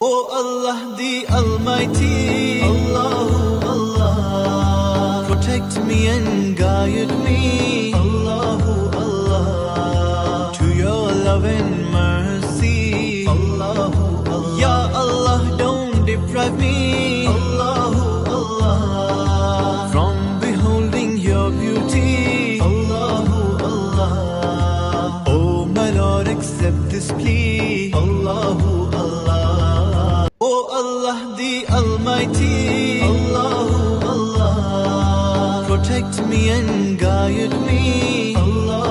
O Allah the Almighty, Allahu Allah, protect me and guide me, Allahu Allah, to your love and mercy, Allahu Allah. Ya Allah, don't deprive me, Allahu Allah, from beholding your beauty, Allahu Allah. Oh my Lord, accept this plea, Allahu Allah. O Allah the Almighty, Allahu Allah, protect me and guide me, Allah.